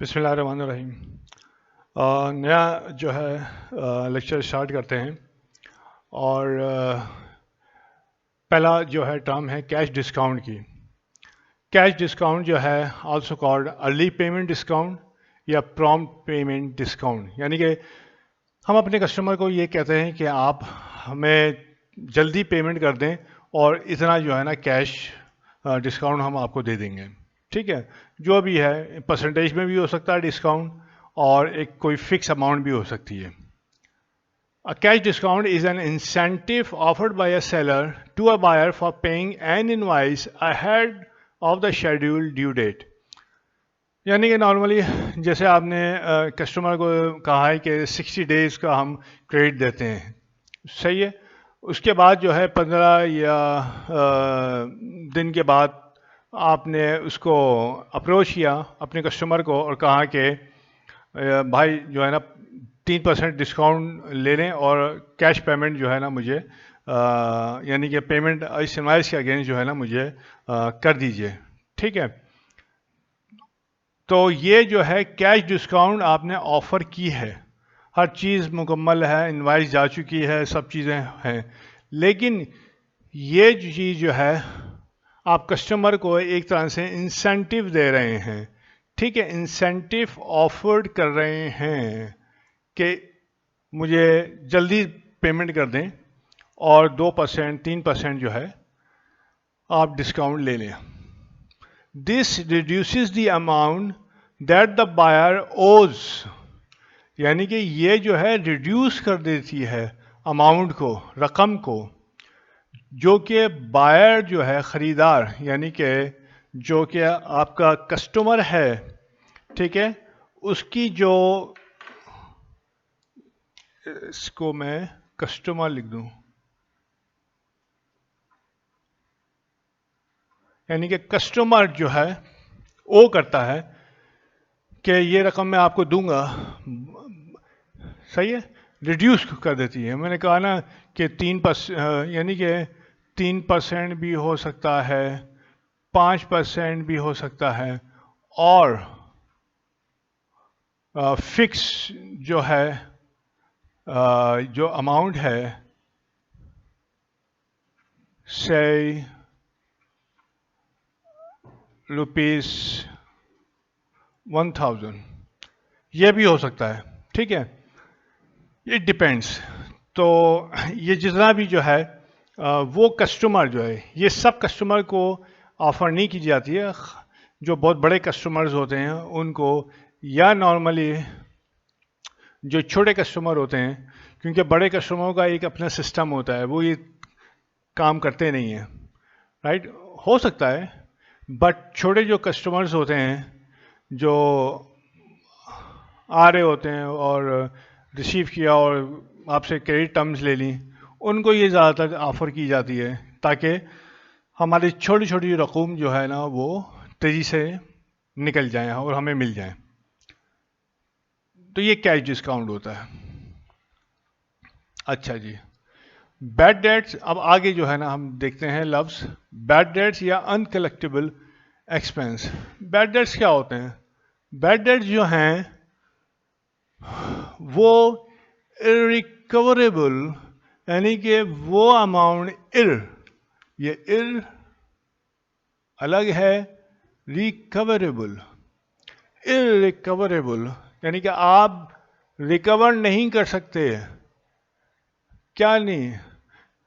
بسم اللہ الرحمن الرحیم۔ نیا جو ہے لیکچر سٹارٹ کرتے ہیں، اور پہلا جو ہے ٹرم ہے کیش ڈسکاؤنٹ کی۔ کیش ڈسکاؤنٹ جو ہے also called early payment discount یا پرومپٹ پیمنٹ ڈسکاؤنٹ، یعنی کہ ہم اپنے کسٹمر کو یہ کہتے ہیں کہ آپ ہمیں جلدی پیمنٹ کر دیں اور اتنا جو ہے نا کیش ڈسکاؤنٹ ہم آپ کو دے دیں گے، ٹھیک ہے؟ جو بھی ہے پرسنٹیج میں بھی ہو سکتا ہے ڈسکاؤنٹ، اور ایک کوئی فکس اماؤنٹ بھی ہو سکتی ہے۔ A cash discount is an incentive offered by a seller to a buyer for paying an invoice ahead of the scheduled due date. یعنی کہ نارملی جیسے آپ نے کسٹمر کو کہا ہے کہ 60 days کا ہم کریڈٹ دیتے ہیں، صحیح ہے؟ اس کے بعد جو ہے 15 یا دن کے بعد آپ نے اس کو اپروچ کیا اپنے کسٹمر کو اور کہا کہ بھائی جو ہے نا 3% ڈسکاؤنٹ لے لیں اور کیش پیمنٹ جو ہے نا مجھے یعنی کہ پیمنٹ اس انوائس کے اگینسٹ جو ہے نا مجھے کر دیجئے، ٹھیک ہے؟ تو یہ جو ہے کیش ڈسکاؤنٹ آپ نے آفر کی ہے، ہر چیز مکمل ہے، انوائس جا چکی ہے، سب چیزیں ہیں، لیکن یہ چیز جو ہے آپ کسٹمر کو ایک طرح سے انسینٹیو دے رہے ہیں، ٹھیک ہے؟ انسینٹیو آفرڈ کر رہے ہیں کہ مجھے جلدی پیمنٹ کر دیں اور 2% 3% جو ہے آپ ڈسکاؤنٹ لے لیں۔ This reduces the amount that the buyer owes, یعنی کہ یہ جو ہے ریڈیوس کر دیتی ہے اماؤنٹ کو، رقم کو، جو کہ بائر جو ہے خریدار، یعنی کہ جو کہ آپ کا کسٹمر ہے، ٹھیک ہے؟ اس کی جو، اس کو میں کسٹمر لکھ دوں، یعنی کہ کسٹمر جو ہے وہ کرتا ہے کہ یہ رقم میں آپ کو دوں گا، صحیح ہے؟ ریڈیوس کر دیتی ہے۔ میں نے کہا نا کہ 3% یعنی کہ 3% بھی ہو سکتا ہے، 5% بھی ہو سکتا ہے، اور فکس جو ہے جو اماؤنٹ ہے سے ₹1000 یہ بھی ہو سکتا ہے، ٹھیک ہے؟ It depends. تو یہ جتنا بھی جو ہے وہ کسٹمر جو ہے، یہ سب کسٹمر کو آفر نہیں کی جاتی ہے، جو بہت بڑے کسٹمرز ہوتے ہیں ان کو، یا نارملی جو چھوٹے کسٹمر ہوتے ہیں، کیونکہ بڑے کسٹمروں کا ایک اپنا سسٹم ہوتا ہے، وہ یہ کام کرتے نہیں ہیں، رائٹ؟ ہو سکتا ہے، بٹ چھوٹے جو کسٹمرز ہوتے ہیں جو آ رہے ہوتے ہیں اور ریسیو کیا اور آپ سے کریڈٹ ٹرمز لے لیں، ان کو یہ زیادہ تر آفر کی جاتی ہے تاکہ ہماری چھوٹی چھوٹی رقوم جو ہے نا وہ تیزی سے نکل جائیں اور ہمیں مل جائیں۔ تو یہ کیش ڈسکاؤنٹ ہوتا ہے۔ اچھا جی، بیڈ ڈیٹس، اب آگے جو ہے نا ہم دیکھتے ہیں لفظ بیڈ ڈیٹس یا ان کلیکٹیبل ایکسپینس۔ بیڈ ڈیٹس کیا ہوتے ہیں؟ بیڈ ڈیٹس جو ہیں وہ irrecoverable، یعنی کہ وہ اماؤنٹ یہ الگ ہے، ریکوریبل، irrecoverable یعنی کہ آپ ریکور نہیں کر سکتے، کیا نہیں؟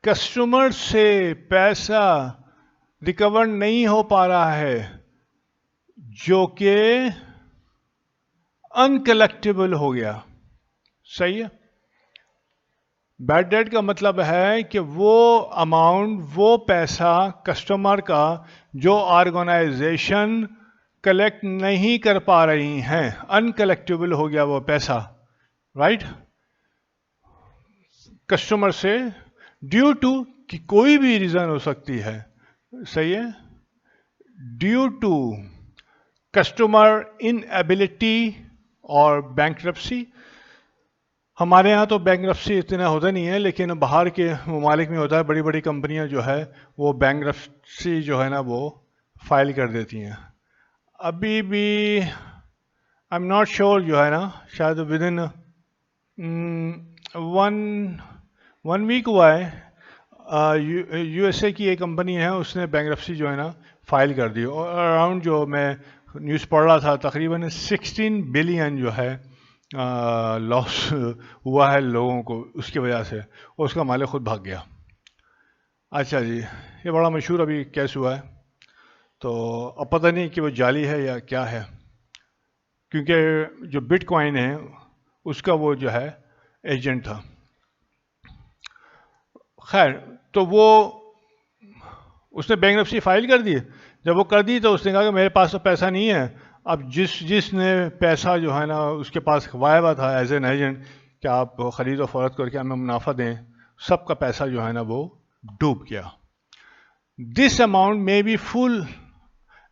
کسٹمر سے پیسہ ریکور نہیں ہو پا رہا ہے، جو کہ انکلیکٹیبل ہو گیا، صحیح ہے؟ بیڈ ڈیٹ کا مطلب ہے کہ وہ اماؤنٹ، وہ پیسہ کسٹمر کا جو آرگنائزیشن کلیکٹ نہیں کر پا رہی ہیں، انکلیکٹیبل ہو گیا وہ پیسہ، رائٹ؟ کسٹمر سے ڈیو ٹو کہ کوئی بھی ریزن ہو سکتی ہے، صحیح ہے؟ ڈیو ٹو کسٹمر انیبلٹی اور بینکرپسی۔ ہمارے ہاں تو بینکرپسی اتنا ہوتا نہیں ہے، لیکن باہر کے ممالک میں ہوتا ہے، بڑی بڑی کمپنیاں جو ہے وہ بینکرپسی جو ہے نا وہ فائل کر دیتی ہیں۔ ابھی بھی ایم ناٹ شیور جو ہے نا شاید ود ان ون ویک ہوا ہے. یو ایس اے کی ایک کمپنی ہے, اس نے بینکرپسی جو ہے نا فائل کر دی, اور اراؤنڈ جو میں نیوز پڑھ رہا تھا تقریباً 16 بلین جو ہے لاس ہوا ہے لوگوں کو اس کی وجہ سے, اور اس کا مالک خود بھاگ گیا. اچھا جی, یہ بڑا مشہور ابھی کیس ہوا ہے, تو اب پتہ نہیں کہ وہ جعلی ہے یا کیا ہے, کیونکہ جو بٹ کوائن ہے اس کا وہ جو ہے ایجنٹ تھا. خیر, تو وہ اس نے بینکرپسی فائل کر دی. جب وہ کر دی تو اس نے کہا کہ میرے پاس تو پیسہ نہیں ہے. اب جس نے پیسہ جو ہے نا اس کے پاس کھوایا ہوا تھا ایز این ایجنٹ کہ آپ خرید و فروخت کر کے ہمیں منافع دیں, سب کا پیسہ جو ہے نا وہ ڈوب گیا. This amount may be full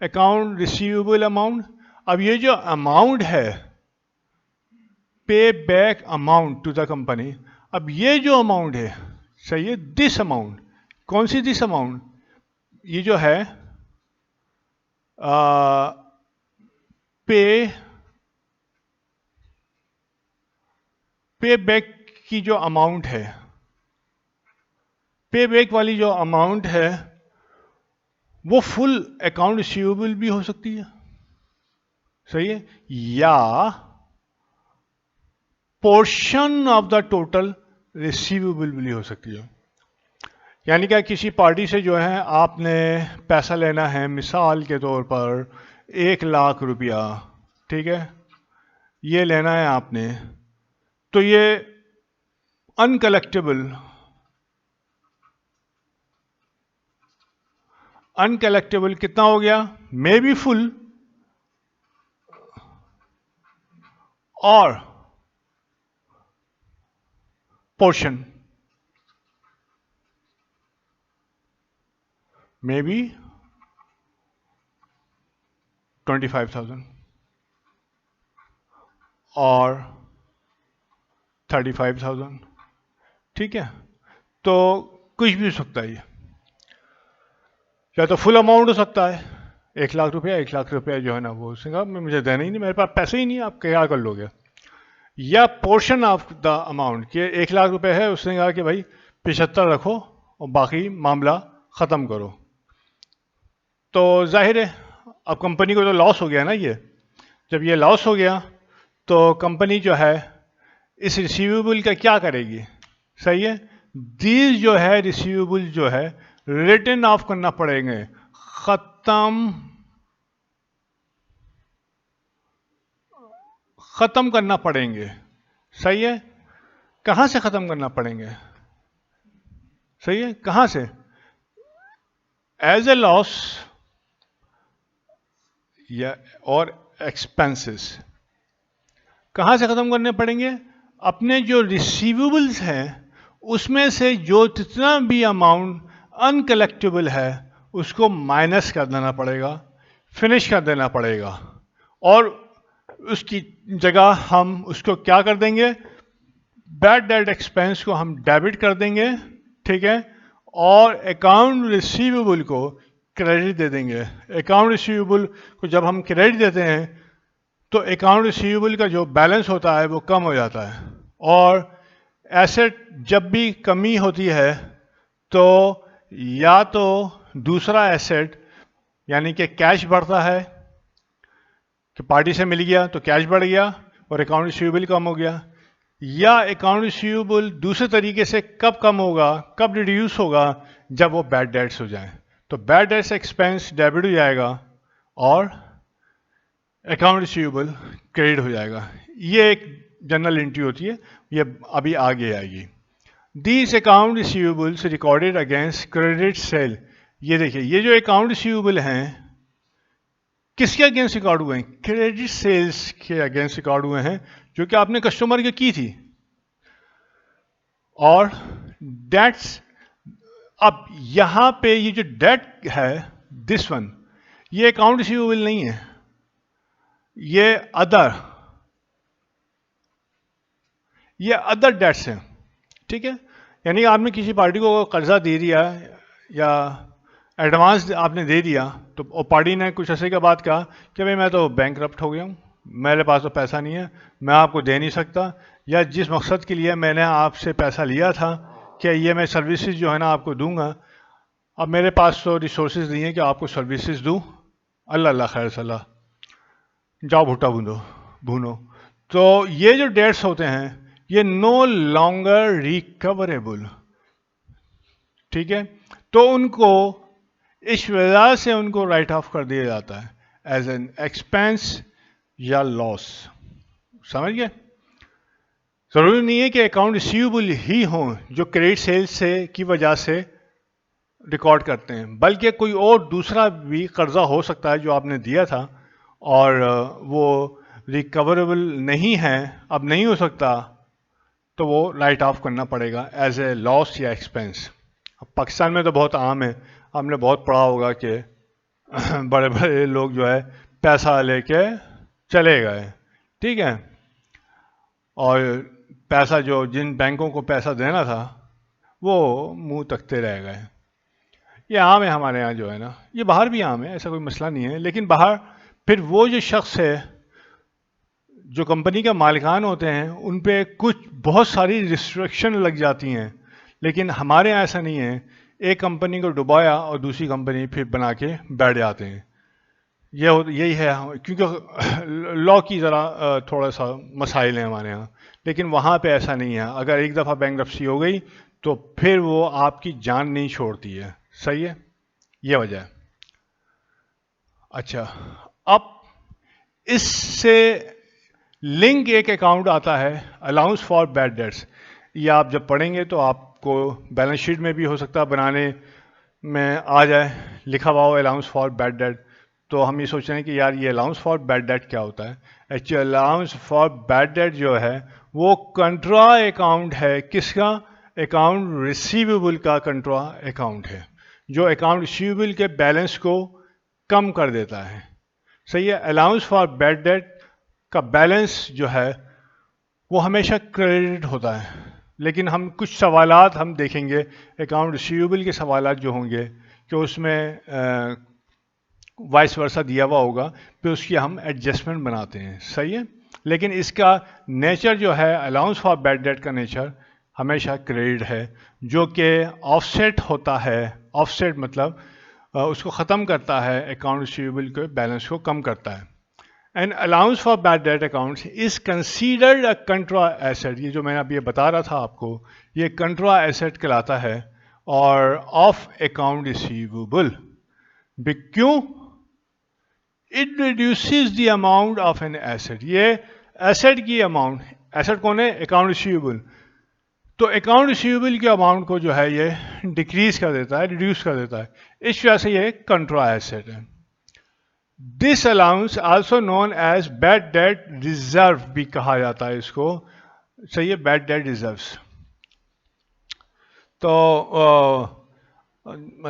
account receivable amount. اب یہ جو اماؤنٹ ہے pay back amount to the company, اب یہ جو اماؤنٹ ہے صحیح ہے, دس اماؤنٹ, کون سی دس اماؤنٹ, یہ جو ہے پے بیک کی جو اماؤنٹ ہے, پے بیک والی جو اماؤنٹ ہے وہ فل اکاؤنٹ ریسیویبل بھی ہو سکتی ہے, صحیح ہے, یا portion of the total receivable بھی ہو سکتی ہے. یعنی کہ کسی پارٹی سے جو ہے آپ نے پیسہ لینا ہے, مثال کے طور پر 1,00,000 روپیہ, ٹھیک ہے, یہ لینا ہے آپ نے, تو یہ انکلیکٹیبل کتنا ہو گیا, مے بی فل اور پورشن, مے بی 25,000 اور 35,000, ٹھیک ہے. تو کچھ بھی ہو سکتا ہے, یہ یا تو فل اماؤنٹ ہو سکتا ہے 1,00,000 روپیہ, 1,00,000 روپیہ جو ہے نا وہ اس نے کہا مجھے دینا ہی نہیں, میرے پاس پیسے ہی نہیں, آپ کیا کر لو گے. یا پورشن آف دا اماؤنٹ کہ 1,00,000 روپے ہے, اس نے کہا کہ بھائی 75 رکھو اور باقی معاملہ ختم کرو. تو ظاہر ہے اب کمپنی کو تو لاس ہو گیا نا. یہ جب یہ لاس ہو گیا تو کمپنی جو ہے اس ریسیویبل کا کیا کرے گی, صحیح ہے, دیز جو ہے ریسیویبل جو ہے ریٹن آف کرنا پڑیں گے, ختم کرنا پڑیں گے, صحیح ہے. کہاں سے ختم کرنا پڑیں گے, صحیح ہے, کہاں سے, ایز اے لاس یا اور ایکسپینسز. کہاں سے ختم کرنے پڑیں گے, اپنے جو ریسیویبلس ہیں اس میں سے جو جتنا بھی اماؤنٹ انکلیکٹیبل ہے اس کو مائنس کر دینا پڑے گا, فنش کر دینا پڑے گا, اور اس کی جگہ ہم اس کو کیا کر دیں گے, بیڈ ڈیٹ ایکسپینس کو ہم ڈیبٹ کر دیں گے, ٹھیک ہے, اور اکاؤنٹ ریسیویبل کو کریڈٹ دے دیں گے. اکاؤنٹ ریسیویبل کو جب ہم کریڈٹ دیتے ہیں تو اکاؤنٹ ریسیویبل کا جو بیلنس ہوتا ہے وہ کم ہو جاتا ہے, اور ایسٹ جب بھی کمی ہوتی ہے تو یا تو دوسرا ایسٹ یعنی کہ کیش بڑھتا ہے, کہ پارٹی سے مل گیا تو کیش بڑھ گیا اور اکاؤنٹ ریسیویبل کم ہو گیا, یا اکاؤنٹ ریسیویبل دوسرے طریقے سے کب کم ہوگا, کب ریڈیوس ہوگا, جب وہ بیڈ ڈیٹس ہو جائیں, تو بیڈ ڈیٹس ایکسپینس ڈیبٹ ہو جائے گا اور اکاؤنٹ ریسیویبل کریڈٹ ہو جائے گا. یہ ایک جنرل انٹری ہوتی ہے, یہ ابھی آگے آئے گی. These account receivables recorded against credit sale. یہ دیکھیے, یہ جو اکاؤنٹ ریسیویبل ہیں کس کے اگینسٹ ریکارڈ ہوئے ہیں, کریڈٹ سیلز کے اگینسٹ ریکارڈ ہوئے ہیں جو کہ آپ نے کسٹمر کے کی تھی. اور ڈیٹس, اب یہاں پہ یہ جو ڈیٹ ہے دس ون, یہ اکاؤنٹ ریسیویبل نہیں ہے, یہ ادر ڈیٹس ہیں, ٹھیک ہے. یعنی آپ نے کسی پارٹی کو قرضہ دے دیا یا ایڈوانس آپ نے دے دیا, تو پارٹی نے کچھ عرصے کے بعد کہا کہ بھائی میں تو بینک کرپٹ ہو گیا ہوں, میرے پاس تو پیسہ نہیں ہے، میں آپ کو دے نہیں سکتا، یا جس مقصد کے لیے میں نے آپ سے پیسہ لیا تھا کہ یہ میں سروسز جو ہے نا آپ کو دوں گا، اب میرے پاس تو ریسورسز نہیں ہے کہ آپ کو سروسز دوں، اللہ اللہ خیر صلاح، جاؤ بھٹا بھونو. تو یہ جو ڈیٹس ہوتے ہیں یہ نو لانگر ریکوریبل، ٹھیک ہے، تو ان کو اس وجہ سے ان کو رائٹ آف کر دیا جاتا ہے ایز این ایکسپینس یا لاس. سمجھ گئے؟ ضروری نہیں ہے کہ اکاؤنٹ ریسیویبل ہی ہوں جو کریڈٹ سیلز سے کی وجہ سے ریکارڈ کرتے ہیں، بلکہ کوئی اور دوسرا بھی قرضہ ہو سکتا ہے جو آپ نے دیا تھا اور وہ ریکوریبل نہیں ہے، اب نہیں ہو سکتا، تو وہ رائٹ آف کرنا پڑے گا ایز اے لاس یا ایکسپینس. پاکستان میں تو بہت عام ہے، آپ نے بہت پڑھا ہوگا کہ بڑے بڑے لوگ جو ہے پیسہ لے کے چلے گئے، ٹھیک ہے، اور پیسہ جو جن بینکوں کو پیسہ دینا تھا وہ منہ تکتے رہ گئے. یہ عام ہے ہمارے یہاں جو ہے نا، یہ باہر بھی عام ہے، ایسا کوئی مسئلہ نہیں ہے، لیکن باہر پھر وہ جو شخص ہے جو کمپنی کا مالکان ہوتے ہیں ان پہ کچھ بہت ساری ریسٹرکشن لگ جاتی ہیں، لیکن ہمارے یہاں ایسا نہیں ہے. ایک کمپنی کو ڈبایا اور دوسری کمپنی پھر بنا کے بیٹھ جاتے ہیں. یہی ہے، کیونکہ لا کی ذرا تھوڑا سا مسائل ہیں ہمارے یہاں، لیکن وہاں پہ ایسا نہیں ہے. اگر ایک دفعہ بینکرپسی ہو گئی تو پھر وہ آپ کی جان نہیں چھوڑتی ہے. صحیح ہے، یہ وجہ ہے. اچھا، اب اس سے لنک ایک اکاؤنٹ آتا ہے الاؤنس فار بیڈ ڈیٹس. یہ آپ جب پڑھیں گے تو آپ کو بیلنس شیٹ میں بھی ہو سکتا ہے بنانے میں آ جائے، لکھا ہوا ہو الاؤنس فار بیڈ ڈیٹ. تو ہم یہ سوچ رہے ہیں کہ یار یہ الاؤنس فار بیڈ ڈیٹ کیا ہوتا ہے. Actually allowance for bad debt جو ہے وہ کنٹرا اکاؤنٹ ہے. کس کا؟ اکاؤنٹ ریسیویبل کا کنٹرا اکاؤنٹ ہے، جو اکاؤنٹ ریسیویبل کے بیلنس کو کم کر دیتا ہے. صحیح ہے. الاؤنس فار بیڈ ڈیٹ کا بیلنس جو ہے وہ ہمیشہ کریڈٹ ہوتا ہے، لیکن ہم کچھ سوالات ہم دیکھیں گے اکاؤنٹ ریسیویبل کے سوالات جو ہوں گے کہ اس میں وائس ورسا دیا ہوا ہوگا، پھر اس کی ہم ایڈجسٹمنٹ بناتے ہیں. صحیح ہے، لیکن اس کا نیچر جو ہے الاؤنس فار بیڈ ڈیٹ کا نیچر ہمیشہ کریڈٹ ہے، جو کہ آف سیٹ ہوتا ہے. آف سیٹ مطلب اس کو ختم کرتا ہے، اکاؤنٹ ریسیویبل کے بیلنس کو کم کرتا ہے. And allowance for bad debt account is considered a contra asset. یہ جو میں نے اب یہ بتا رہا تھا آپ کو، یہ کنٹرا ایسٹ کہلاتا ہے اور آف اکاؤنٹ ریسیویبل. کیوں؟ It reduces the amount of an asset. یہ ایسٹ کی اماؤنٹ، ایسٹ کون ہے؟ Account receivable. تو اکاؤنٹ ریسیویبل کی اماؤنٹ کو جو ہے یہ ڈیکریز کر دیتا ہے، ریڈیوس کر دیتا ہے. اس وجہ سے یہ کنٹرا ایسٹ ہے. This allowance also known as bad debt reserve بھی کہا جاتا ہے اس کو. صحیح ہے، بیڈ ڈیٹ ریزروس. تو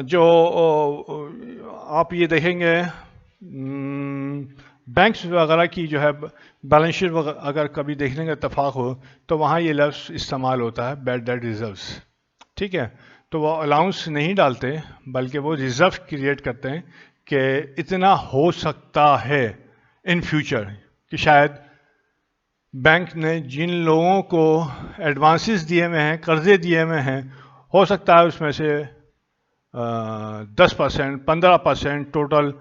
جو آپ یہ دیکھیں گے بینکس وغیرہ کی جو ہے بیلنس شیٹ اگر کبھی دیکھنے کا اتفاق ہو تو وہاں یہ لفظ استعمال ہوتا ہے بیڈ ڈیٹ ریزروس. ٹھیک ہے، تو وہ الاؤنس نہیں ڈالتے بلکہ وہ ریزرو کریٹ کرتے ہیں کہ اتنا ہو سکتا ہے ان فیوچر کہ شاید بینک نے جن لوگوں کو ایڈوانسز دیے ہوئے ہیں، قرضے دیے ہوئے ہیں، ہو سکتا ہے اس میں سے 10%، 15% ٹوٹل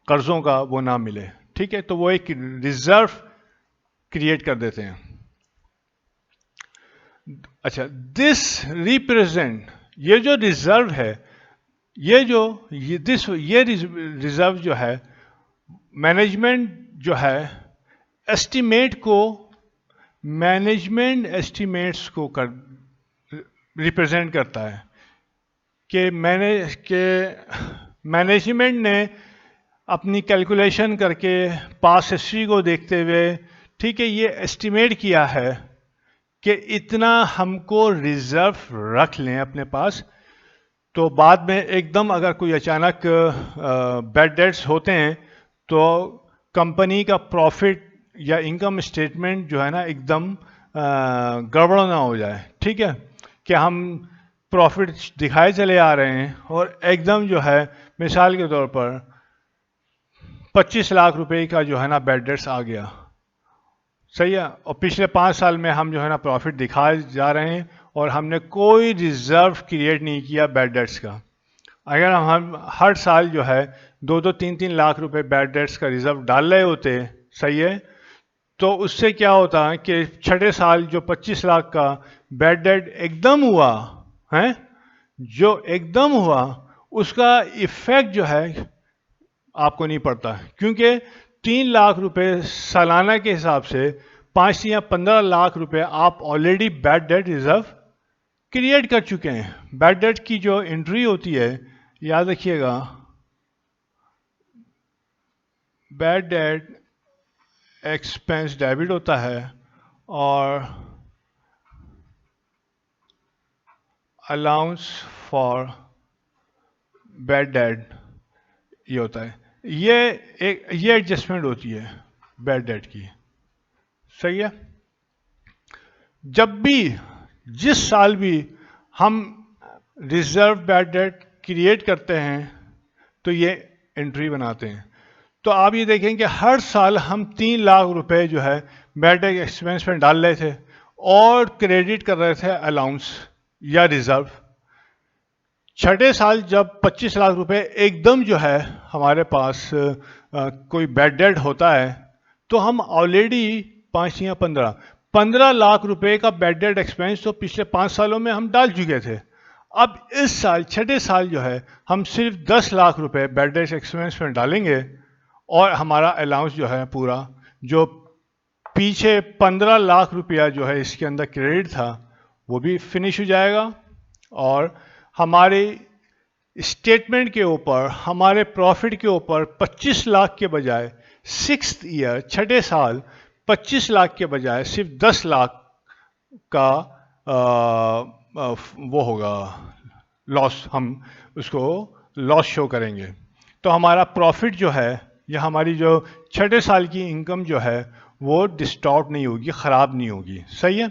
قرضوں کا وہ نہ ملے. ٹھیک ہے، تو وہ ایک ریزرو کریٹ کر دیتے ہیں. اچھا، دس ریپریزنٹ، یہ جو ریزرو ہے، یہ ریزرو جو ہے مینجمنٹ جو ہے ایسٹیمیٹ کو، مینجمنٹ ایسٹیمیٹس کو ریپرزینٹ کرتا ہے کہ مینجمنٹ نے اپنی کیلکولیشن کر کے پاس ہسٹری کو دیکھتے ہوئے، ٹھیک ہے، یہ ایسٹیمیٹ کیا ہے کہ اتنا ہم کو ریزرو رکھ لیں اپنے پاس، تو بعد میں ایک دم اگر کوئی اچانک بیڈ ڈیٹس ہوتے ہیں تو کمپنی کا پروفٹ یا انکم اسٹیٹمنٹ جو ہے نا ایک دم گڑبڑ نہ ہو جائے. ٹھیک ہے، کہ ہم پروفٹ دکھائے چلے آ رہے ہیں اور ایک دم جو ہے مثال کے طور پر 25 لاکھ روپے کا جو ہے نا بیڈ ڈیٹس آ گیا، صحیح ہے. اور پچھلے 5 سال میں ہم جو ہے نا پروفٹ دکھائے جا رہے ہیں اور ہم نے کوئی ریزرو کریٹ نہیں کیا بیڈ ڈیٹس کا. اگر ہم ہر سال جو ہے 2-3 لاکھ روپے بیڈ ڈیٹس کا ریزرو ڈال رہے ہوتے، صحیح ہے، تو اس سے کیا ہوتا ہے کہ چھٹے سال جو 25 لاکھ کا بیڈ ڈیٹ ایک دم ہوا ہے، جو ایک دم ہوا اس کا ایفیکٹ جو ہے آپ کو نہیں پڑتا، کیونکہ 3 لاکھ روپے سالانہ کے حساب سے 5 یا 15 لاکھ روپے آپ already bed debt reserve create کر چکے ہیں. بیڈ ڈیٹ کی جو انٹری ہوتی ہے، یاد رکھیے گا، بیڈ ڈیٹ ایکسپینس ڈیبٹ ہوتا ہے اور الاؤنس فار بیڈ ڈیٹ یہ ہوتا ہے. یہ ایڈجسٹمنٹ ہوتی ہے بیڈ ڈیٹ کی. صحیح ہے. جب بھی جس سال بھی ہم ریزرو بیڈ ڈیٹ کریٹ کرتے ہیں تو یہ انٹری بناتے ہیں. تو آپ یہ دیکھیں کہ ہر سال ہم 3 لاکھ روپے جو ہے بیڈ ڈیٹ ایکسپینس میں ڈال رہے تھے اور کریڈٹ کر رہے تھے الاؤنس یا ریزرو. چھٹے سال جب 25 لاکھ روپے ایک دم جو ہے ہمارے پاس کوئی بیڈ ڈیٹ ہوتا ہے تو ہم آلریڈی 15 لاکھ روپے کا بیڈ ڈیٹ ایکسپینس تو پچھلے 5 سالوں میں ہم ڈال چکے تھے. اب اس سال چھٹے سال جو ہے ہم صرف 10 لاکھ روپے بیڈ ڈیٹ ایکسپینس میں ڈالیں گے اور ہمارا الاؤنس جو ہے پورا جو پیچھے 15 لاکھ روپیہ جو ہے اس کے اندر کریڈٹ تھا وہ بھی فنش ہو جائے گا اور ہمارے اسٹیٹمنٹ کے اوپر ہمارے پروفٹ کے اوپر 25 لاکھ کے بجائے 6th ایئر چھٹے سال 25 لاکھ کے بجائے صرف 10 لاکھ کا وہ ہوگا لاس. ہم اس کو لاس شو کریں گے. تو ہمارا پروفٹ جو ہے یا ہماری جو چھٹے سال کی انکم جو ہے وہ ڈسٹارٹ نہیں ہوگی، خراب نہیں ہوگی. صحیح ہے.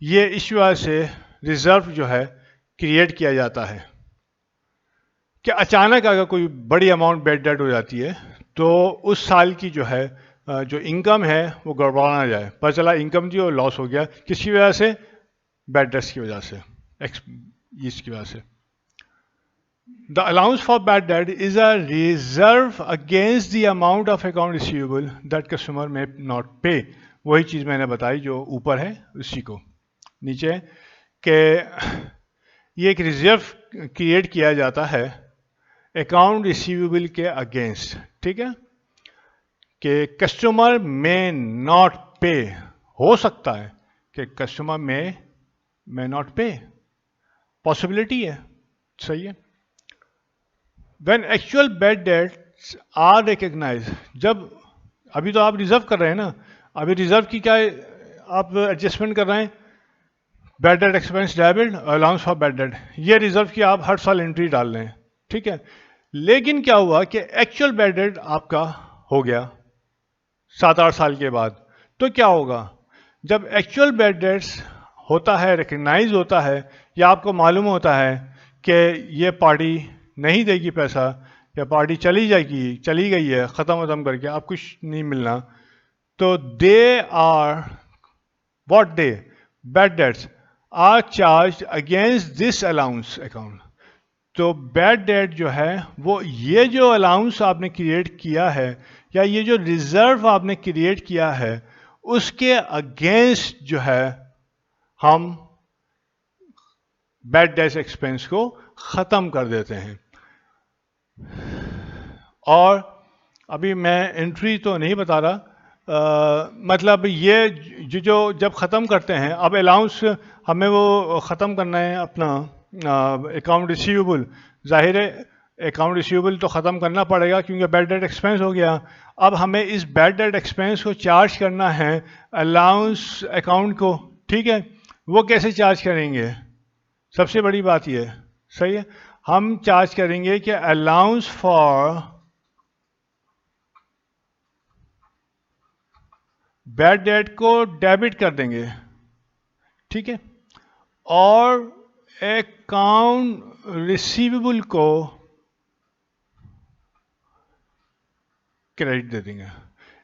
یہ اس وجہ سے ریزرو جو ہے کریٹ کیا جاتا ہے کہ اچانک اگر کوئی بڑی اماؤنٹ بیڈ ڈیٹ ہو جاتی ہے تو اس سال کی جو ہے جو انکم ہے وہ گڑبڑا نہ جائے. پتہ چلا انکم تھی اور لاس ہو گیا، کس کی وجہ سے؟ بیڈ ڈیٹس کی وجہ سے، اس کی وجہ سے. The allowance for bad debt is a reserve against the amount of account receivable that customer may not pay. وہی چیز میں نے بتائی جو اوپر ہے اسی کو نیچے کہ یہ ایک ریزرو کریٹ کیا جاتا ہے اکاؤنٹ ریسیویبل کے اگینسٹ. ٹھیک ہے کہ کسٹمر میں ناٹ پے، ہو سکتا ہے کہ کسٹمر میں ناٹ پے، پاسبلٹی ہے. صحیح ہے. When actual bad debts are recognized، جب ابھی تو آپ ریزرو کر رہے ہیں نا، ابھی ریزرو کی کیا آپ ایڈجسٹمنٹ کر رہے ہیں؟ Bad debt expense debit, allowance for bad date, یہ ریزرو کی آپ ہر سال انٹری ڈال رہے ہیں. ٹھیک ہے. لیکن کیا ہوا کہ ایکچوئل بیڈ ڈیٹ آپ کا ہو گیا 7-8 سال کے بعد، تو کیا ہوگا؟ جب ایکچوئل بیڈ ڈیٹس ہوتا ہے، ریکگنائز ہوتا ہے یا آپ کو معلوم ہوتا ہے کہ یہ پارٹی نہیں دے گی پیسہ یا پارٹی چلی گئی ہے، ختم کر کے آپ کچھ نہیں ملنا، تو bad debts are charge against this allowance account. تو بیڈ ڈیٹ جو ہے وہ یہ جو الاؤنس آپ نے کریٹ کیا ہے یا یہ جو ریزرو آپ نے کریٹ کیا ہے اس کے اگینسٹ جو ہے ہم بیڈ ڈیٹ ایکسپینس کو ختم کر دیتے ہیں. اور ابھی میں انٹری تو نہیں بتا رہا، مطلب یہ جو جب ختم کرتے ہیں، اب الاؤنس ہمیں وہ ختم کرنا ہے اپنا اکاؤنٹ ریسیویبل. ظاہر ہے اکاؤنٹ ریسیویبل تو ختم کرنا پڑے گا کیونکہ بیڈ ڈیٹ ایکسپینس ہو گیا. اب ہمیں اس بیڈ ڈیٹ ایکسپینس کو چارج کرنا ہے الاؤنس اکاؤنٹ کو. ٹھیک ہے. وہ کیسے چارج کریں گے؟ سب سے بڑی بات یہ ہے. صحیح ہے. ہم چارج کریں گے کہ الاؤنس فار بیڈ ڈیٹ کو ڈیبٹ کر دیں گے. ٹھیک ہے. اور اکاؤنٹ ریسیویبل کو کریڈٹ دے دیں گے.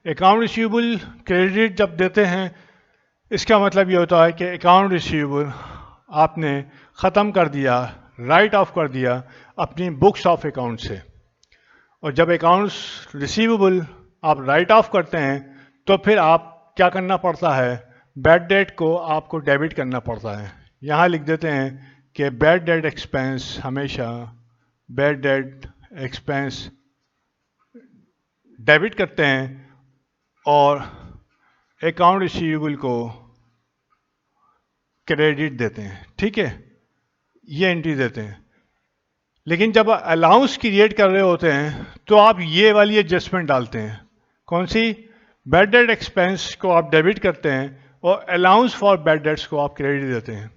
اکاؤنٹ ریسیویبل کریڈٹ جب دیتے ہیں اس کا مطلب یہ ہوتا ہے کہ اکاؤنٹ ریسیویبل آپ نے ختم کر دیا، رائٹ آف کر دیا اپنی بکس آف اکاؤنٹ سے. اور جب اکاؤنٹس ریسیویبل آپ رائٹ آف کرتے ہیں تو پھر آپ کیا کرنا پڑتا ہے؟ بیڈ ڈیٹ کو آپ کو ڈیبٹ کرنا پڑتا ہے. یہاں لکھ دیتے ہیں کہ بیڈ ڈیٹ ایکسپینس ہمیشہ بیڈ ڈیٹ ایکسپینس ڈیبٹ کرتے ہیں اور اکاؤنٹ ریسیویبل کو کریڈٹ دیتے ہیں. ٹھیک ہے، یہ انٹری دیتے ہیں. لیکن جب الاؤنس کریٹ کر رہے ہوتے ہیں تو آپ یہ والی ایڈجسٹمنٹ ڈالتے ہیں. کون سی؟ بیڈ ڈیٹ ایکسپینس کو آپ ڈیبٹ کرتے ہیں اور الاؤنس فار بیڈ ڈیٹس کو آپ کریڈٹ دیتے ہیں.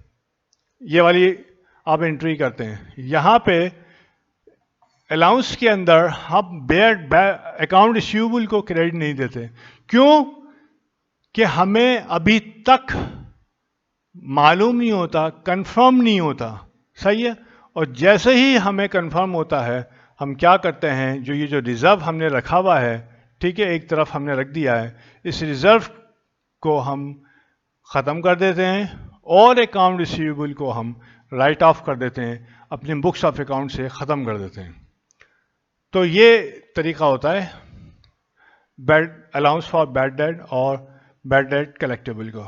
یہ والی آپ انٹری کرتے ہیں. یہاں پہ الاؤنس کے اندر ہم اکاؤنٹ ریسیویبل کو کریڈٹ نہیں دیتے. کیوں؟ کہ ہمیں ابھی تک معلوم نہیں ہوتا، کنفرم نہیں ہوتا. صحیح ہے؟ اور جیسے ہی ہمیں کنفرم ہوتا ہے ہم کیا کرتے ہیں، جو یہ جو ریزرو ہم نے رکھا ہوا ہے، ٹھیک ہے، ایک طرف ہم نے رکھ دیا ہے، اس ریزرو کو ہم ختم کر دیتے ہیں اور اکاؤنٹ ریسیویبل کو ہم رائٹ آف کر دیتے ہیں، اپنے بکس آف اکاؤنٹ سے ختم کر دیتے ہیں. تو یہ طریقہ ہوتا ہے bad allowance for bad debt اور بیڈ ڈیٹ کلیکٹیبل کو.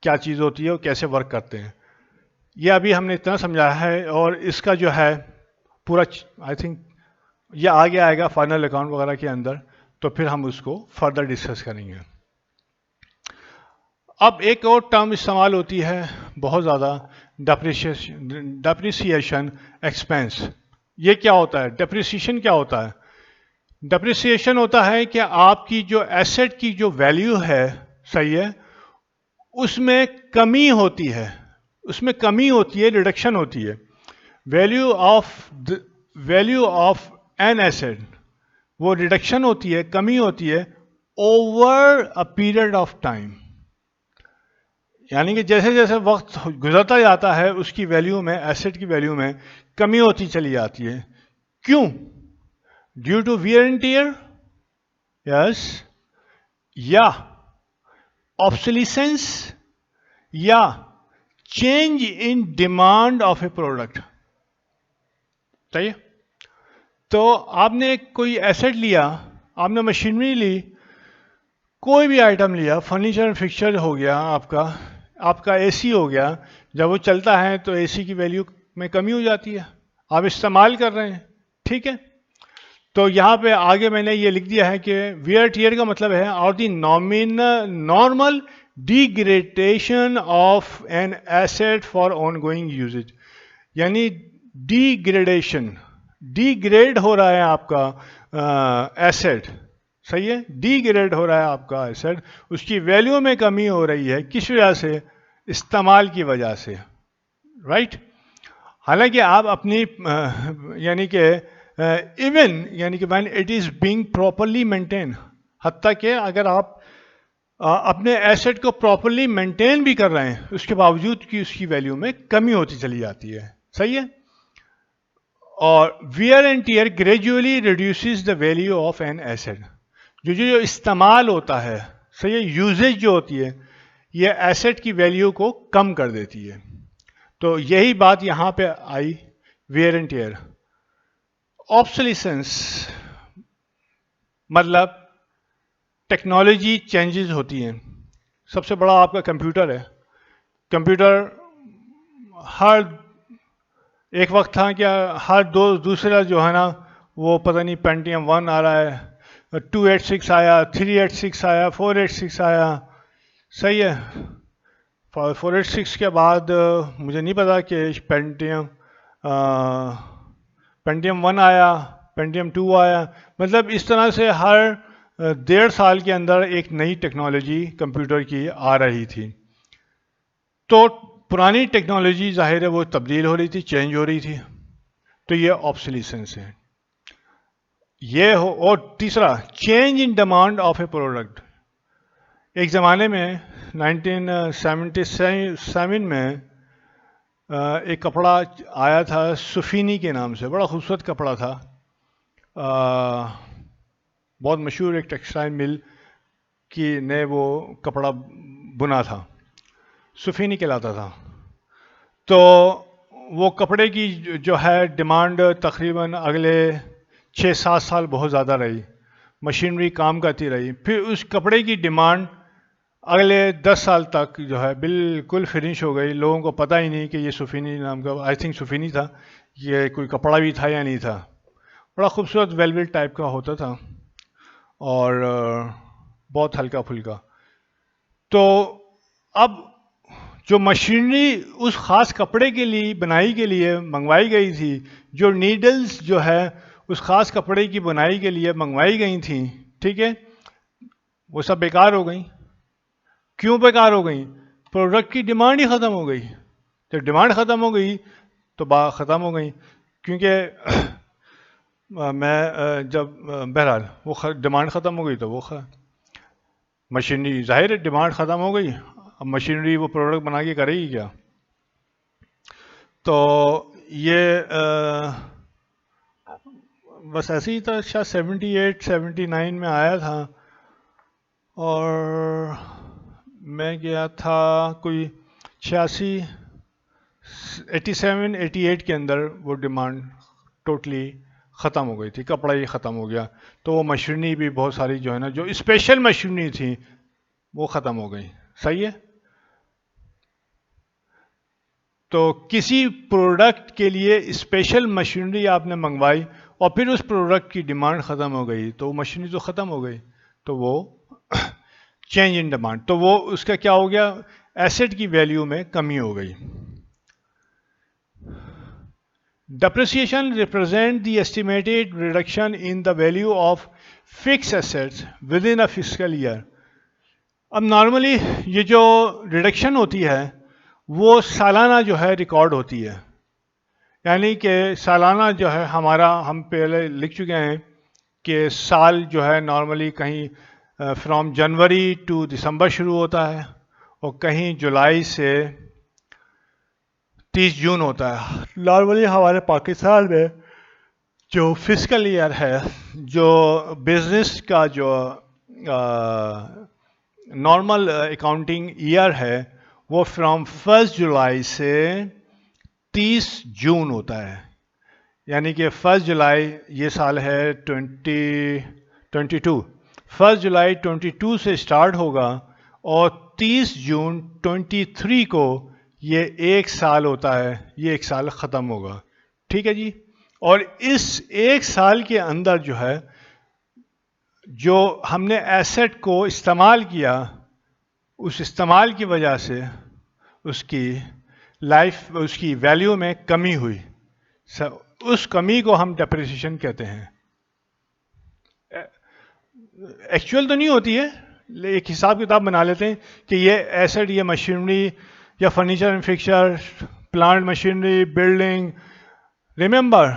کیا چیز ہوتی ہے اور کیسے ورک کرتے ہیں، یہ ابھی ہم نے اتنا سمجھایا ہے. اور اس کا جو ہے پورا آئی تھنک یہ آگے آئے گا فائنل اکاؤنٹ وغیرہ کے اندر، تو پھر ہم اس کو فردر ڈسکس کریں گے. اب ایک اور ٹرم استعمال ہوتی ہے بہت زیادہ، ڈپریسیشن ایکسپینس. یہ کیا ہوتا ہے؟ ڈپریسیشن کیا ہوتا ہے؟ ڈپریسیشن ہوتا ہے کہ آپ کی جو ایسٹ کی جو ویلیو ہے، صحیح ہے، اس میں کمی ہوتی ہے، اس میں کمی ہوتی ہے، ریڈکشن ہوتی ہے. ویلیو آف این ایسٹ، وہ ریڈکشن ہوتی ہے، کمی ہوتی ہے over a period of time. یعنی کہ جیسے جیسے وقت گزرتا جاتا ہے اس کی ویلیو میں، ایسٹ کی ویلیو میں کمی ہوتی چلی جاتی ہے. کیوں؟ Due to wear and tear, yes, یا obsolescence یا change in demand of a product. صحیح؟ تو آپ نے کوئی ایسٹ لیا، آپ نے مشینری لی، کوئی بھی آئٹم لیا، فرنیچر اینڈ فکسچر ہو گیا، آپ کا اے سی ہو گیا. جب وہ چلتا ہے تو اے سی کی ویلیو میں کمی ہو جاتی ہے، آپ استعمال کر رہے ہیں. ٹھیک ہے، تو یہاں پہ آگے میں نے یہ لکھ دیا ہے کہ ویئر ٹیئر کا مطلب ہے اور the normal degradation of an asset for ongoing usage. یعنی ڈیگریڈیشن، ڈیگریڈ ہو رہا ہے آپ کا ایسٹ. صحیح ہے، ڈیگریڈ ہو رہا ہے آپ کا ایسٹ، اس کی ویلیو میں کمی ہو رہی ہے. کس وجہ سے؟ استعمال کی وجہ سے. رائٹ؟ حالانکہ آپ اپنی یعنی کہ ایون یعنی کہ when it is being properly maintained، حتیٰ کہ اگر آپ اپنے ایسٹ کو پراپرلی مینٹین بھی کر رہے ہیں اس کے باوجود کی اس کی ویلیو میں کمی ہوتی چلی جاتی ہے. صحیح ہے. اور wear and tear gradually reduces the value of an asset. جو استعمال ہوتا ہے، صحیح ہے، یوزیج جو ہوتی ہے، یہ ایسٹ کی ویلیو کو کم کر دیتی ہے. تو یہی بات یہاں پہ آئی، ویئر اینڈ ٹیئر. obsolescence مطلب ٹیکنالوجی چینجز ہوتی ہیں. سب سے بڑا آپ کا کمپیوٹر ہے. کمپیوٹر ہر ایک وقت تھا کہ ہر دوسرا جو ہے نا وہ پتہ نہیں پینٹیم 1 آ رہا ہے، 286 آیا، 386 آیا، 486 آیا. صحیح ہے. 486 کے بعد مجھے نہیں پتا کہ پینٹیم 1 آیا، پینٹیم 2 آیا. مطلب اس طرح سے ہر 1.5 سال کے اندر ایک نئی ٹیکنالوجی کمپیوٹر کی آ رہی تھی. تو پرانی ٹیکنالوجی ظاہر ہے وہ تبدیل ہو رہی تھی، چینج ہو رہی تھی. تو یہ obsolescence ہے. یہ ہو. اور تیسرا، change in demand of a product. ایک زمانے میں 1977 میں ایک کپڑا آیا تھا سفینی کے نام سے، بڑا خوبصورت کپڑا تھا. بہت مشہور ایک ٹیکسٹائل مل کی نے وہ کپڑا بنا تھا، سفینی کہلاتا تھا. تو وہ کپڑے کی جو ہے ڈیمانڈ تقریباً اگلے 6-7 سال بہت زیادہ رہی، مشینری کام کرتی رہی. پھر اس کپڑے کی ڈیمانڈ اگلے 10 سال تک جو ہے بالکل فنش ہو گئی. لوگوں کو پتہ ہی نہیں کہ یہ سفینی نام کا، آئی تھنک سفینی تھا، یہ کوئی کپڑا بھی تھا یا نہیں تھا. بڑا خوبصورت ویلویٹ ٹائپ کا ہوتا تھا اور بہت ہلکا پھلکا. تو اب جو مشینری اس خاص کپڑے کے لیے بنائی کے لیے منگوائی گئی تھی، جو نیڈلز جو ہے اس خاص کپڑے کی بنائی کے لیے منگوائی گئی تھیں، ٹھیک ہے، وہ سب بیکار ہو گئیں. کیوں بیکار ہو گئیں؟ پروڈکٹ کی ڈیمانڈ ہی ختم ہو گئی. جب ڈیمانڈ ختم ہو گئی تو بات ختم ہو گئی. کیونکہ میں جب بہرحال وہ ڈیمانڈ ختم ہو گئی تو وہ مشینری، ظاہر ہے ڈیمانڈ ختم ہو گئی، اب مشینری وہ پروڈکٹ بنا کے کرے گی کیا؟ تو یہ بس ایسے ہی تھا. شاید 78-79 میں آیا تھا اور میں گیا تھا کوئی 87-88 کے اندر وہ ڈیمانڈ ٹوٹلی ختم ہو گئی تھی، کپڑا ہی ختم ہو گیا. تو وہ مشینری بھی بہت ساری جو ہے نا، جو اسپیشل مشینری تھی وہ ختم ہو گئی. صحیح ہے؟ تو کسی پروڈکٹ کے لیے اسپیشل مشینری آپ نے منگوائی اور پھر اس پروڈکٹ کی ڈیمانڈ ختم ہو گئی تو وہ مشینری تو ختم ہو گئی، تو وہ چینج ان ڈیمانڈ، تو وہ اس کا کیا ہو گیا؟ ایسٹ کی ویلیو میں کمی ہو گئی. Depreciation represents the estimated reduction in the value of fixed assets within a fiscal year. اب نارملی یہ جو ریڈکشن ہوتی ہے وہ سالانہ جو ہے ریکارڈ ہوتی ہے. یعنی کہ سالانہ جو ہے ہم پہلے لکھ چکے ہیں کہ سال جو ہے نارملی کہیں فرام جنوری ٹو دسمبر شروع ہوتا ہے اور کہیں جولائی سے 30 جون ہوتا ہے. نارملی ہمارے پاکستان میں جو فسکل ایئر ہے، جو بزنس کا جو نارمل اکاؤنٹنگ ایئر ہے، وہ فرام 1 جولائی سے 30 جون ہوتا ہے. یعنی کہ 1 جولائی یہ سال ہے 2022، 1 جولائی 22 سے اسٹارٹ ہوگا اور 30 جون 23 کو یہ ایک سال ہوتا ہے، یہ ایک سال ختم ہوگا. ٹھیک ہے جی. اور اس ایک سال کے اندر جو ہے جو ہم نے ایسٹ کو استعمال کیا، اس استعمال کی وجہ سے اس کی لائف، اس کی ویلیو میں کمی ہوئی. اس کمی کو ہم ڈیپریسیشن کہتے ہیں. ایکچوئل تو نہیں ہوتی ہے، ایک حساب کتاب بنا لیتے ہیں کہ یہ ایسٹ، یہ مشینری یا furniture and fixture, plant machinery, building. Remember,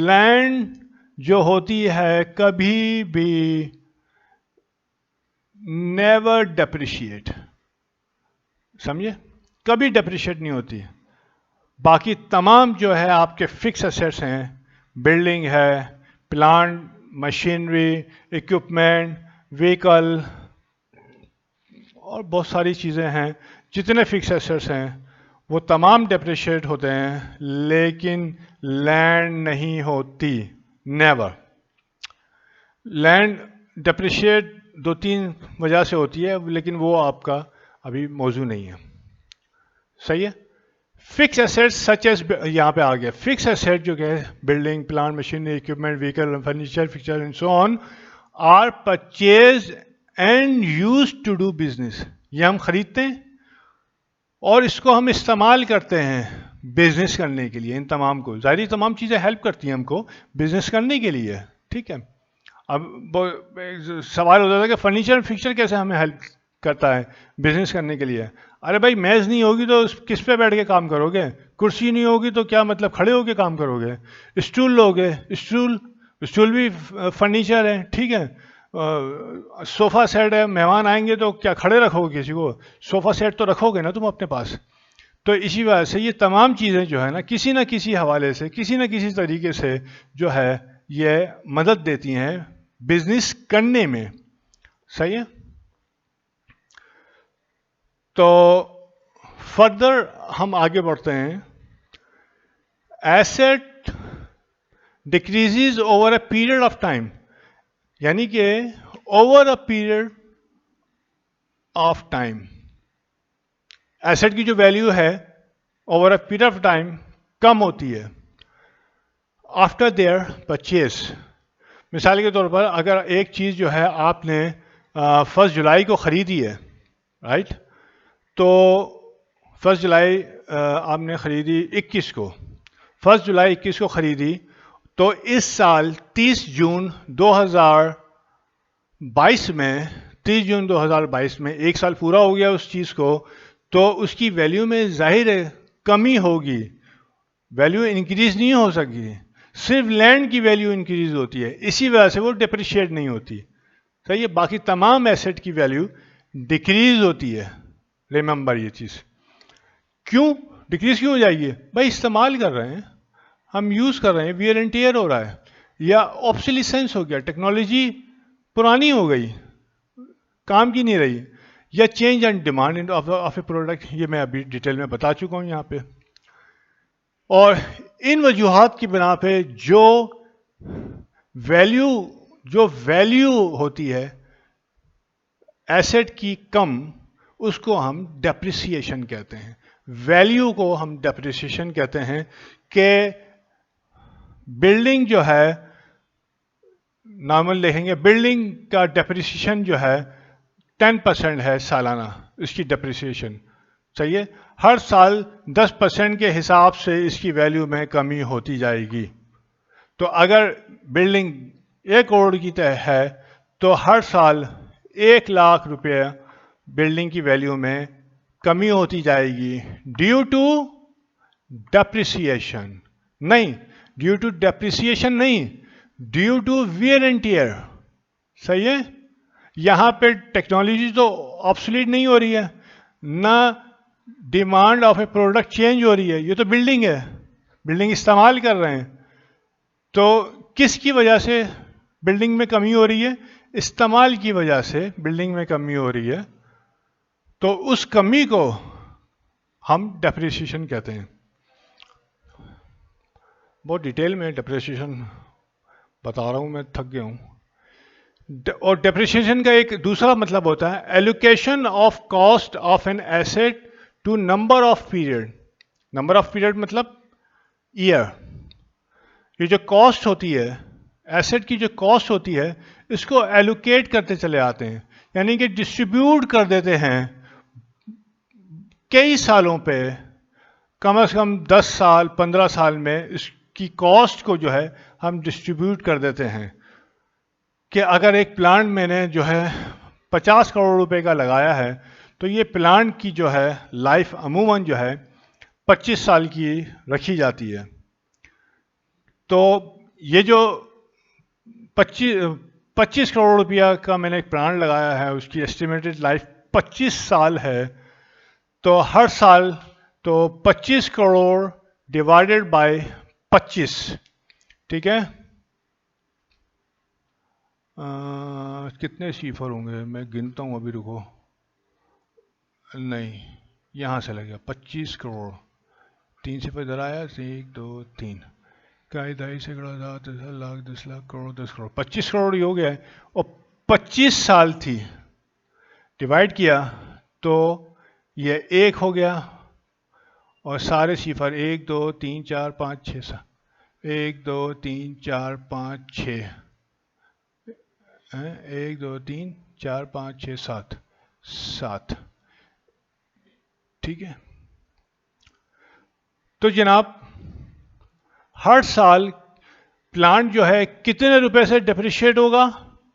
land جو ہوتی ہے کبھی بھی نیور ڈیپریشیٹ، سمجھے؟ کبھی ڈیپریشیٹ نہیں ہوتی. باقی تمام جو ہے آپ کے فکس ایسٹس ہیں، بلڈنگ ہے، پلانٹ مشینری، اکوپمنٹ، وہیکل اور بہت ساری چیزیں ہیں، جتنے فکس ایسٹس ہیں وہ تمام ڈیپریشیٹ ہوتے ہیں، لیکن لینڈ نہیں ہوتی. نیور. لینڈ ڈیپریشیٹ 2-3 وجہ سے ہوتی ہے، لیکن وہ آپ کا ابھی موضوع نہیں ہے. صحیح ہے؟ فکس ایسٹ سچ ایز، یہاں پہ آ گیا فکس ایسٹ جو کہ building, plant machinery, equipment, vehicle, furniture, fixture and so on are purchase and use to do business. یہ ہم خریدتے ہیں اور اس کو ہم استعمال کرتے ہیں بزنس کرنے کے لیے. ان تمام کو ظاہری تمام چیزیں ہیلپ کرتی ہیں ہم کو بزنس کرنے کے لیے. ٹھیک ہے. اب سوال ہوتا تھا کہ فرنیچر فکسچر کیسے ہمیں ہیلپ کرتا ہے بزنس کرنے کے لیے. ارے بھائی میز نہیں ہوگی تو کس پہ بیٹھ کے کام کرو گے؟ کرسی نہیں ہوگی تو کیا مطلب کھڑے ہو کے کام کرو گے؟ اسٹول لوگے، اسٹول بھی فرنیچر ہے. ٹھیک ہے. صوفہ سیٹ ہے، مہمان آئیں گے تو کیا کھڑے رکھو گے کسی کو؟ صوفہ سیٹ تو رکھو گے نا تم اپنے پاس. تو اسی وجہ سے یہ تمام چیزیں جو ہے نا کسی نہ کسی حوالے سے، کسی نہ کسی طریقے سے جو ہے یہ مدد دیتی ہیں بزنس کرنے میں. صحیح ہے. تو فردر ہم آگے بڑھتے ہیں. Asset decreases over a period of time, یعنی کہ over a period of time asset کی جو ویلیو ہے over a period of time کم ہوتی ہے آفٹر دیئر پرچیز. مثال کے طور پر اگر ایک چیز جو ہے آپ نے 1 جولائی کو خریدی ہے، رائٹ، تو 1 جولائی آپ نے خریدی 21 کو، 1 جولائی 21 کو خریدی، تو اس سال 30 جون 2022 میں 30 جون 2022 میں 1 سال پورا ہو گیا اس چیز کو، تو اس کی ویلیو میں ظاہر ہے کمی ہوگی، ویلیو انکریز نہیں ہو سکی. صرف لینڈ کی ویلیو انکریز ہوتی ہے، اسی وجہ سے وہ ڈپریشیٹ نہیں ہوتی. صحیح ہے. باقی تمام ایسٹ کی ویلیو ڈیکریز ہوتی ہے. ریممبر یہ چیز. کیوں ڈیکریز کیوں ہو جائے گی؟ بھائی استعمال کر رہے ہیں ہم، یوز کر رہے ہیں، ویئر اینڈ ٹیئر ہو رہا ہے، یا آبسلیسنس ہو گیا، ٹیکنالوجی پرانی ہو گئی، کام کی نہیں رہی، یا change and demand of a product. یہ میں ابھی ڈیٹیل میں بتا چکا ہوں یہاں پہ. اور ان وجوہات کی بنا پہ جو ویلیو ہوتی ہے ایسٹ کی کم، اس کو ہم ڈیپریسیشن کہتے ہیں. ویلیو کو ہم ڈیپریسیشن کہتے ہیں کہ بلڈنگ جو ہے، نارمل دیکھیں گے بلڈنگ کا ڈیپریسیشن جو ہے 10% ہے سالانہ اس کی ڈیپریسیشن. صحیح ہے. ہر سال 10% کے حساب سے اس کی ویلیو میں کمی ہوتی جائے گی. تو اگر بلڈنگ 1 کروڑ کی ہے تو ہر سال 1 لاکھ روپے بلڈنگ کی ویلیو میں کمی ہوتی جائے گی ڈیو ٹو ڈیپریسیشن. نہیں، ڈیو ٹو ڈیپریسیشن نہیں، due to wear and tear. صحیح ہے. یہاں پہ ٹیکنالوجی تو آبسلیٹ نہیں ہو رہی ہے، نہ demand of a product change ہو رہی ہے، یہ تو بلڈنگ ہے، بلڈنگ استعمال کر رہے ہیں. تو کس کی وجہ سے بلڈنگ میں کمی ہو رہی ہے؟ استعمال کی وجہ سے بلڈنگ میں کمی ہو رہی ہے. تو اس کمی کو ہم ڈیپریسیشن کہتے ہیں. بہت ڈیٹیل میں ڈیپریسیشن بتا رہا ہوں، میں تھک گیا ہوں. اور ڈیپریسیشن کا ایک دوسرا مطلب ہوتا ہے allocation of cost of an asset to number of period. Number of period مطلب ایئر. یہ جو کاسٹ ہوتی ہے، ایسٹ کی جو کاسٹ ہوتی ہے، اس کو ایلوکیٹ کرتے چلے آتے ہیں، یعنی کہ ڈسٹریبیوٹ کر دیتے ہیں کئی سالوں پہ، کم از کم 10 سال 15 سال میں اس کی کاسٹ کو جو ہے ہم ڈسٹریبیوٹ کر دیتے ہیں. کہ اگر ایک پلانٹ میں نے جو ہے 50 کروڑ روپے کا لگایا ہے، تو یہ پلانٹ کی جو ہے لائف عموماً جو ہے 25 سال کی رکھی جاتی ہے. تو یہ جو 25 کروڑ روپیہ کا میں نے ایک پلانٹ لگایا ہے، اس کی ایسٹیمیٹڈ لائف 25 سال ہے. تو ہر سال تو 25 کروڑ ڈیوائڈیڈ بائی 25، ٹھیک ہے. کتنے صفر ہوں گے میں گنتا ہوں ابھی، رکو. نہیں، یہاں سے لگے 25 کروڑ، 3 صفر ادھر آیا، 1 2 3، کائی دائی سینکڑا ہزار 10 لاکھ 10 لاکھ کروڑ 10 کروڑ 25 کروڑ ہی ہو گیا ہے. اور 25 سال تھی، ڈیوائڈ کیا تو یہ 1 ہو گیا، اور سارے صفر 1 2 3 4 5 6 7، 1 2 3 4 5 6، 1 2 3 4 5 6 7 7، ٹھیک ہے. تو جناب ہر سال پلانٹ جو ہے کتنے روپے سے ڈیپریشیٹ ہوگا؟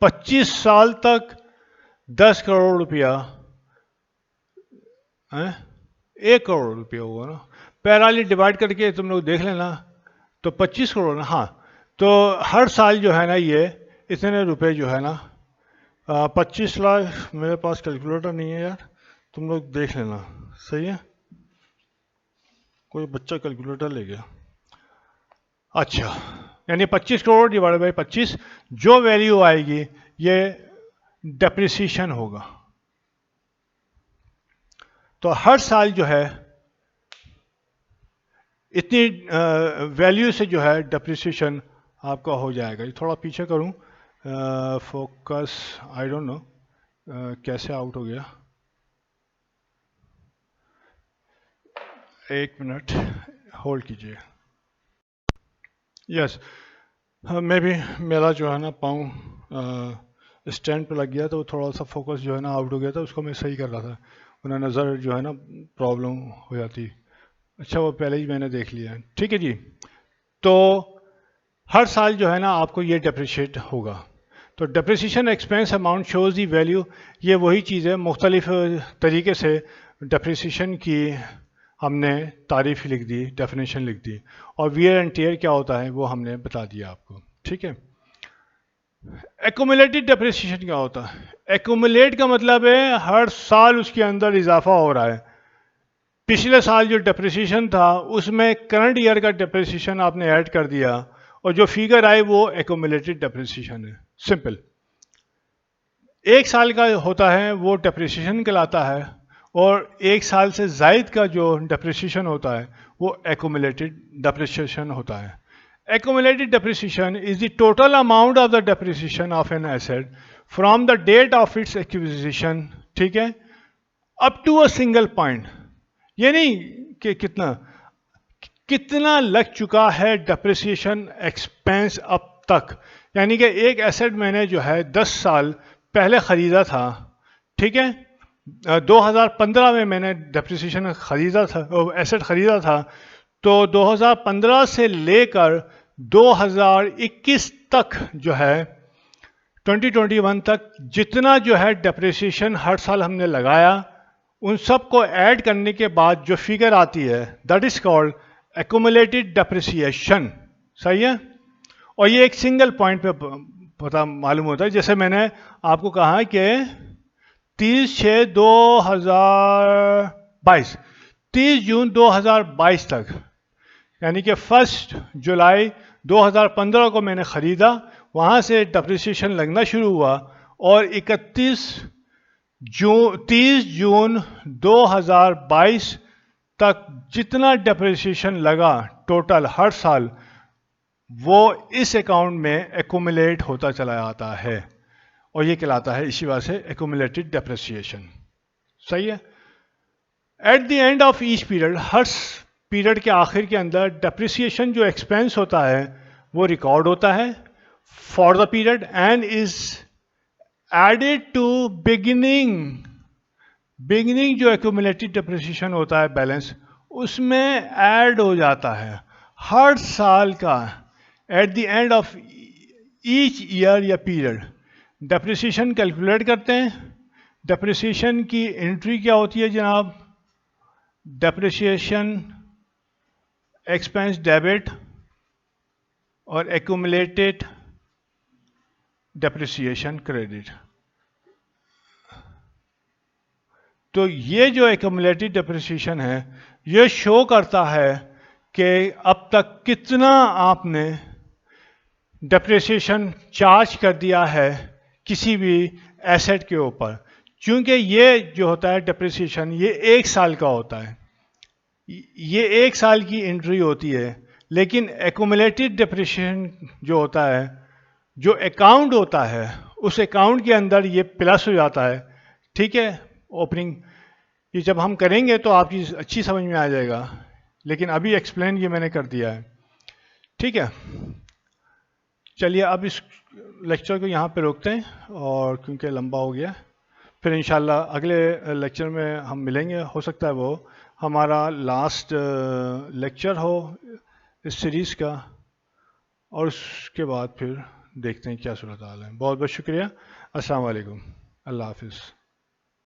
25 سال تک 10 کروڑ روپیہ، 1 کروڑ روپیہ ہوگا نا. پیرالی ڈیوائڈ کر کے تم لوگ دیکھ لینا، تو 25 کروڑ نا. ہاں، تو ہر سال جو ہے نا یہ اتنے روپے جو ہے نا 25 لاکھ. میرے پاس کیلکولیٹر نہیں ہے یار، تم لوگ دیکھ لینا. صحیح ہے، کوئی بچہ کیلکولیٹر لے گیا. اچھا یعنی 25 کروڑ ڈیوائڈ بائی 25 جو ویلیو آئے گی یہ ڈپریسیشن ہوگا. تو ہر سال جو ہے اتنی ویلیو سے جو ہے ڈپریسیشن آپ کا ہو جائے گا. یہ تھوڑا پیچھے کروں فوکس, آئی ڈونٹ نو کیسے آؤٹ ہو گیا, ایک منٹ ہولڈ کیجیے. یس میں بھی, میرا جو ہے نا پاؤں اسٹینڈ پہ لگ گیا تو تھوڑا سا فوکس جو ہے نا آؤٹ ہو گیا تھا, اس کو میں صحیح کر رہا تھا, انہیں نظر جو ہے نا پرابلم ہو جاتی. اچھا وہ پہلے ہی میں نے دیکھ لیا. ٹھیک ہے جی. تو ہر سال جو ہے نا آپ کو یہ ڈپریشیٹ ہوگا. تو depreciation expense amount shows the value, یہ وہی چیز ہے, مختلف طریقے سے ڈپریسیشن کی ہم نے تعریف لکھ دی, ڈیفینیشن لکھ دی, اور ویئر اینڈ ٹیئر کیا ہوتا ہے وہ ہم نے بتا دیا آپ کو. ٹھیک ہے. ایکومولیٹڈ ڈپریسیشن کیا ہوتا ہے؟ ایکومولیٹ کا مطلب ہے ہر سال اس کے اندر اضافہ ہو رہا ہے. پچھلے سال جو ڈپریسیشن تھا اس میں کرنٹ ایئر کا ڈپریسیشن آپ نے ایڈ کر دیا اور جو فیگر آئے وہ ایکومولیٹڈ ڈپریسیشن ہے. سمپل. ایک سال کا ہوتا ہے وہ ڈپریسیشن کہلاتا ہے, اور ایک سال سے زائد کا جو ڈپریسیشن ہوتا ہے وہ ایکومولیٹڈ ڈپریسیشن ہوتا ہے. Accumulated depreciation is the total amount of the depreciation of an asset from the date of its acquisition, ٹھیک ہے, up to a single point. یہ نہیں کہ کتنا لگ چکا ہے ڈپریسیشن ایکسپینس اب تک, یعنی کہ ایک ایسٹ میں نے جو ہے 10 سال پہلے خریدا تھا, ٹھیک ہے, 2015 میں نے ڈپریسیشن خریدا تھا, ایسٹ خریدا تھا, تو 2015 سے لے کر 2021 تک جو ہے 2021 تک جتنا جو ہے ڈپریسیشن ہر سال ہم نے لگایا ان سب کو ایڈ کرنے کے بعد جو فگر آتی ہے that is called accumulated depreciation. صحیح ہے. اور یہ ایک سنگل پوائنٹ پہ پتہ معلوم ہوتا ہے. جیسے میں نے آپ کو کہا کہ 30 جون 2022 تک, یعنی کہ 1 جولائی 2015 کو میں نے خریدا, وہاں سے ڈپریسیشن لگنا شروع ہوا, اور 30 جون 2022 تک جتنا ڈپریسیشن لگا ٹوٹل ہر سال وہ اس اکاؤنٹ میں ایکومولیٹ ہوتا چلا آتا ہے, اور یہ کہلاتا ہے اسی وجہ سے ایکومولیٹڈ ڈپریسیشن. صحیح ہے. At the end of each period, ہر پیریڈ کے آخر کے اندر ڈپریسیشن جو ایکسپینس ہوتا ہے وہ ریکارڈ ہوتا ہے for the period and is added to beginning جو ایکومولیٹڈ ڈپریسیشن ہوتا ہے بیلنس اس میں ایڈ ہو جاتا ہے ہر سال کا. At the end of each year یا پیریڈ ڈپریسیشن کیلکولیٹ کرتے ہیں. ڈپریسیشن کی انٹری کیا ہوتی ہے جناب؟ ڈپریسیشن ایکسپینس ڈیبٹ اور ایکومولیٹڈ ڈپریسیشن کریڈٹ. تو یہ جو ایکومولیٹڈ ڈپریسیشن ہے یہ شو کرتا ہے کہ اب تک کتنا آپ نے ڈپریسیشن چارج کر دیا ہے کسی بھی ایسٹ کے اوپر. چونکہ یہ جو ہوتا ہے ڈپریسیشن یہ 1 سال کا ہوتا ہے, یہ 1 سال کی انٹری ہوتی ہے, لیکن ایکومولیٹڈ ڈپریسیشن جو ہوتا ہے جو اکاؤنٹ ہوتا ہے اس اکاؤنٹ کے اندر یہ پلس ہو جاتا ہے. ٹھیک ہے. اوپننگ یہ جب ہم کریں گے تو آپ کی اچھی سمجھ میں آ جائے گا, لیکن ابھی ایکسپلین یہ میں نے کر دیا ہے. ٹھیک ہے. چلیے اب اس لیکچر کو یہاں پہ روکتے ہیں, اور کیونکہ لمبا ہو گیا, پھر انشاءاللہ اگلے لیکچر میں ہم ملیں گے. ہو سکتا ہے وہ ہمارا لاسٹ لیکچر ہو اس سیریز کا, اور اس کے بعد پھر دیکھتے ہیں کیا صورت حال ہے. بہت بہت شکریہ. السلام علیکم. اللہ حافظ.